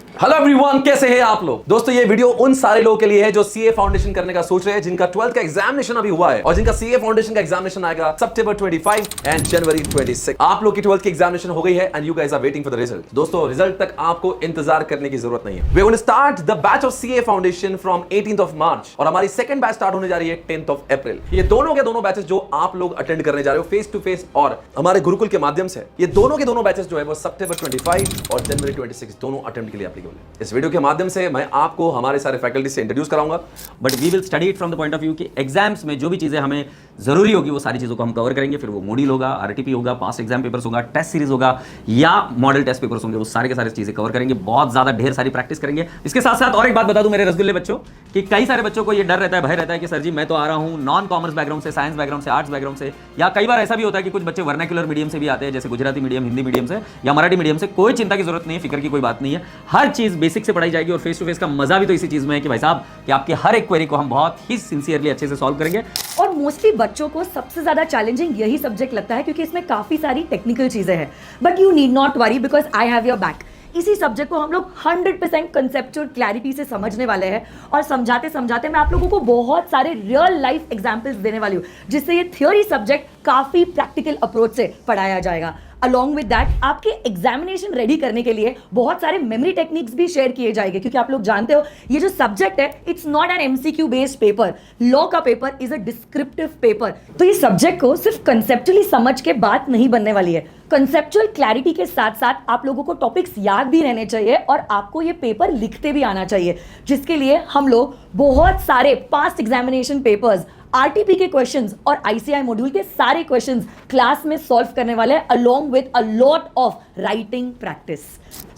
Hello everyone, कैसे हैं आप लोग। दोस्तों ये वीडियो उन सारे लोगों के लिए है जो सीए फाउंडेशन करने का सोच रहे हैं, जिनका 12th का एग्जामिनेशन अभी हुआ है और जिनका सीए फाउंडेशन का एग्जामिनेशन आएगा सितंबर 25 एंड जनवरी 26। आप लोग की 12th की एग्जामिनेशन हो गई है and you guys are waiting for the result. दोस्तों रिजल्ट तक आपको इंतजार करने की जरूरत नहीं है। We going to start the batch of CA foundation from 18th of March और हमारी सेकंड बैच स्टार्ट होने जा रही है 10th ऑफ अप्रैल। ये दोनों के दोनों बैचेस जो आप लोग अटेंड करने जा रहे हो फेस टू फेस और हमारे गुरुकुल के माध्यम से, ये दोनों के दोनों बैचेस जो है वो सितंबर 25 और जनवरी 26 दोनों अटेम्प्ट के लिए एप्लीकेबल है। इस वीडियो के माध्यम से मैं आपको हमारे सारे फैकल्टी से इंट्रोड्यूस कराऊंगा, but we will study it from the point of view कि एग्जाम्स में जो भी चीजें हमें जरूरी होगी वो सारी चीजों को हम कवर करेंगे। फिर वो मॉड्यूल होगा, आरटीपी होगा, पास्ट एग्जाम पेपर्स होगा, टेस्ट सीरीज होगा या मॉडल टेस्ट पेपर्स होंगे, वो सारे के सारे चीजें कवर करेंगे। बहुत ज्यादा ढेर सारी प्रैक्टिस करेंगे। इसके साथ साथ और एक बात बता दूं मेरे रसगुल्ले बच्चों कि कई सारे बच्चों को ये डर रहता है, भय रहता है कि सर जी मैं तो आ रहा हूं नॉन कॉमर्स बैकग्राउंड से, साइंस बैकग्राउंड से, आर्ट्स बैकग्राउंड से, या कई बार ऐसा भी होता है कि कुछ बच्चे वर्नाक्युलर मीडियम से भी आते हैं, जैसे गुजराती मीडियम, हिंदी मीडियम से या मराठी मीडियम से। कोई चिंता की जरूरत नहीं है, फिक्र की कोई बात नहीं है। हर चीज बेसिक से पढ़ाई जाएगी और फेस टू फेस का मजा भी तो इसी चीज में है कि भाई साहब कि आपके हर एक क्वेरी को हम बहुत ही सिंसियरली अच्छे से सॉल्व करेंगे। और मोस्टली बच्चों को सबसे ज्यादा चैलेंजिंग यही सब्जेक्ट लगता है क्योंकि इसमें काफी सारी टेक्निकल चीजें हैं, but you need not worry because I have your back. इसी सब्जेक्ट को हम लोग 100% कंसेप्चुअल क्लैरिटी से समझने वाले हैं और समझाते समझाते मैं आप लोगों को बहुत सारे रियल लाइफ एग्जांपल्स देने वाली हूँ, जिससे ये थ्योरी सब्जेक्ट काफी प्रैक्टिकल अप्रोच से पढ़ाया जाएगा। अलॉन्ग विद दैट आपके एग्जामिनेशन रेडी करने के लिए बहुत सारे मेमोरी टेक्निक्स भी शेयर किए जाएंगे, क्योंकि आप लोग जानते हो ये जो सब्जेक्ट है it's not an MCQ based paper. Law का paper is a descriptive paper, तो ये सब्जेक्ट को सिर्फ कंसेप्चुअली समझ के बात नहीं बनने वाली है। कंसेप्चुअल क्लैरिटी के साथ साथ आप लोगों को टॉपिक्स याद भी रहने चाहिए और आपको ये पेपर लिखते भी आना चाहिए, जिसके लिए हम लोग बहुत सारे पास्ट एग्जामिनेशन पेपर्स, आरटीपी के क्वेश्चंस और आईसीआई मॉड्यूल के सारे क्वेश्चंस क्लास में सॉल्व करने वाले हैं along with a lot of writing practice.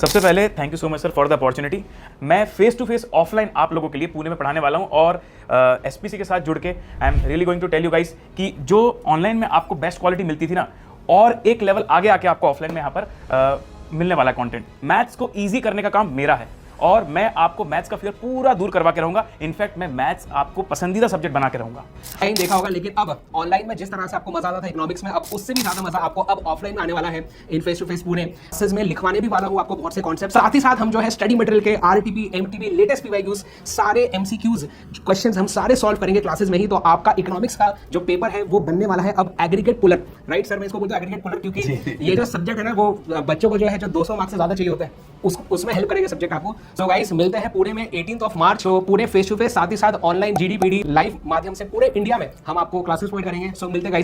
सबसे पहले thank you so much sir for the opportunity. मैं फेस टू फेस ऑफलाइन आप लोगों के लिए पुणे में पढ़ाने वाला हूं और एसपीसी के साथ जुड़ के I am really going to tell you guys कि जो ऑनलाइन में आपको बेस्ट क्वालिटी मिलती थी ना, और एक लेवल आगे आके आपको ऑफलाइन में यहाँ पर मिलने वाला कंटेंट। मैथ्स को ईजी करने का काम मेरा है और मैं आपको मैथ्स का फियर पूरा दूर करवा के रहूंगा। इनफैक्ट मैं मैथ्स आपको पसंदीदा सब्जेक्ट बना के रहूंगा। टाइम देखा होगा, लेकिन अब ऑनलाइन में जिस तरह से आपको मजा आता था इकोनॉमिक्स में, अब उससे भी ज्यादा मजा आपको अब ऑफलाइन में आने वाला है। इन face to face Pune classes में लिखवाने भी वाला हूं आपको बहुत से कॉन्सेप्ट। साथ ही साथ हम जो है स्टडी मटेरियल के आरटीपी, एमटीपी, लेटेस्ट पीवाईक्यूज, सारे एमसीक्यूज क्वेश्चंस हम सारे सॉल्व करेंगे क्लासेस में ही। तो आपका इकोनॉमिक्स का जो पेपर है वो बनने वाला है अब एग्रीगेट पुलर। राइट सर, मैं इसको बोलता हूं एग्रीगेट पुलर, क्योंकि ये जो सब्जेक्ट है ना वो बच्चों को जो है जो 200 मार्क्स से ज्यादा चाहिए होता है उसमें हेल्प करेंगे सब्जेक्ट आपको। सो गाइस मिलते हैं पुणे में 18th ऑफ मार्च, पूरे फेस टू फेस, साथ ही साथ ऑनलाइन जीडीपीडी लाइव माध्यम से पूरे इंडिया में हम आपको क्लासेस प्रोवाइड करेंगे। सो मिलते हैं गाइस।